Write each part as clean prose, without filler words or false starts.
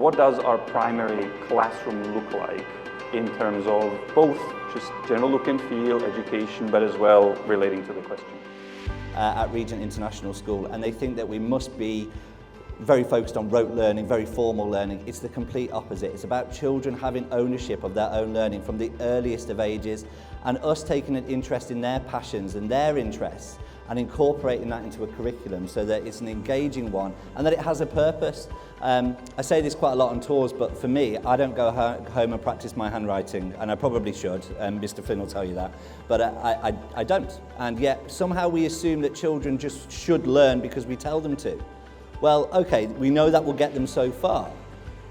what does our primary classroom look like in terms of both just general look and feel, education, but as well relating to the question? At Regent International School, and they think that we must be very focused on rote learning, very formal learning. It's the complete opposite. It's about children having ownership of their own learning from the earliest of ages, and us taking an interest in their passions and their interests and incorporating that into a curriculum so that it's an engaging one and that it has a purpose. I say this quite a lot on tours, but for me, I don't go home and practice my handwriting, and I probably should, Mr. Flynn will tell you that, but I don't. And yet somehow we assume that children just should learn because we tell them to. Well, okay, we know that will get them so far,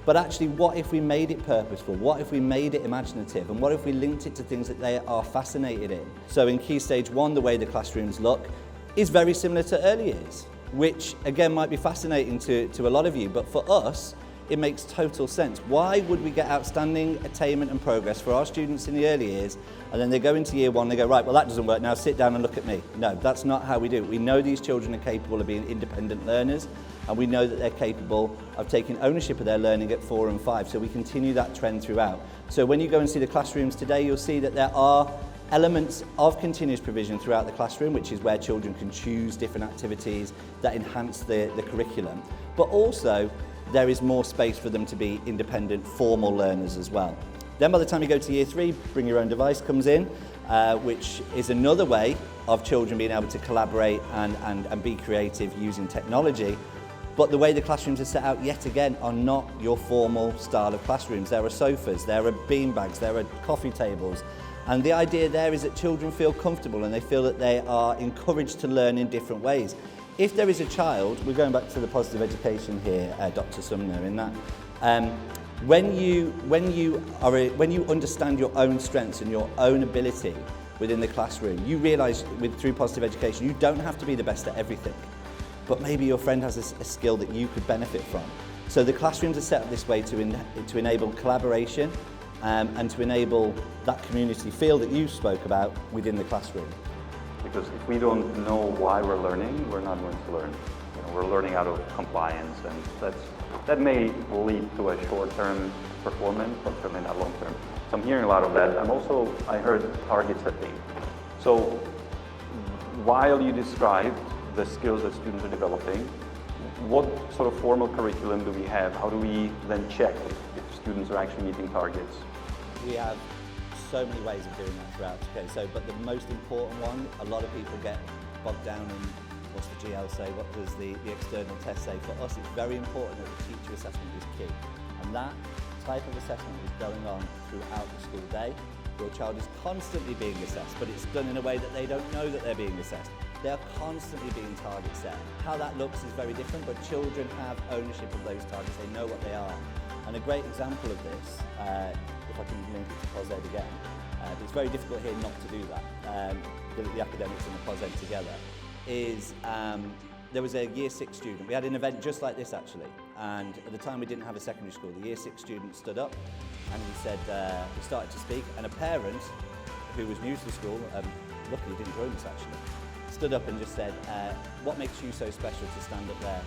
but actually what if we made it purposeful? What if we made it imaginative? And what if we linked it to things that they are fascinated in? So in Key Stage 1, the way the classrooms look is very similar to early years, which again might be fascinating to a lot of you, but for us, it makes total sense. Why would we get outstanding attainment and progress for our students in the early years, and then they go into year 1, they go, right, well that doesn't work, now sit down and look at me. No, that's not how we do it. We know these children are capable of being independent learners, and we know that they're capable of taking ownership of their learning at 4 and 5, so we continue that trend throughout. So when you go and see the classrooms today, you'll see that there are elements of continuous provision throughout the classroom, which is where children can choose different activities that enhance the curriculum, but also there is more space for them to be independent, formal learners as well. Then by the time you go to year 3, bring your own device comes in, which is another way of children being able to collaborate and be creative using technology. But the way the classrooms are set out, yet again, are not your formal style of classrooms. There are sofas, there are beanbags, there are coffee tables. And the idea there is that children feel comfortable and they feel that they are encouraged to learn in different ways. If there is a child, we're going back to the positive education here, Dr. Sumner, in that when you understand your own strengths and your own ability within the classroom, you realise through positive education you don't have to be the best at everything, but maybe your friend has a skill that you could benefit from. So the classrooms are set up this way to enable collaboration and to enable that community feel that you spoke about within the classroom. Because if we don't know why we're learning, we're not going to learn. You know, we're learning out of compliance, and that may lead to a short-term performance, but certainly not long-term. So I'm hearing a lot of that. I heard target setting. So while you described the skills that students are developing, what sort of formal curriculum do we have? How do we then check if students are actually meeting targets? We have so many ways of doing that throughout. Okay, but the most important one, a lot of people get bogged down in what's the GL say, what does the external test say. For us, it's very important that the teacher assessment is key. And that type of assessment is going on throughout the school day. Your child is constantly being assessed, but it's done in a way that they don't know that they're being assessed. They are constantly being target set. How that looks is very different, but children have ownership of those targets. They know what they are. And a great example of this, if I can link it to POS-Ed again, it's very difficult here not to do that, the academics and the POS-Ed together, is there was a year 6 student. We had an event just like this actually, and at the time we didn't have a secondary school. The year 6 student stood up and he said, he started to speak, and a parent who was new to the school, luckily didn't join us actually, stood up and just said, what makes you so special to stand up there?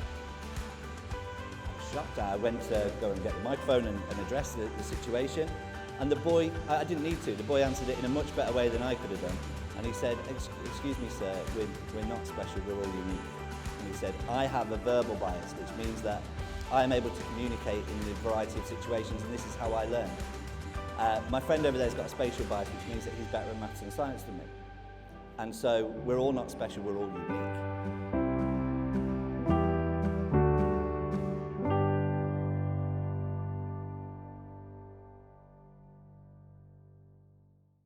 I was shocked. I went to go and get the microphone and address the situation, and the boy, I didn't need to, the boy answered it in a much better way than I could have done. And he said, excuse me sir, we're not special, we're all unique. And he said, I have a verbal bias, which means that I am able to communicate in a variety of situations, and this is how I learn. My friend over there has got a spatial bias, which means that he's better at maths and science than me. And so we're all not special, we're all unique.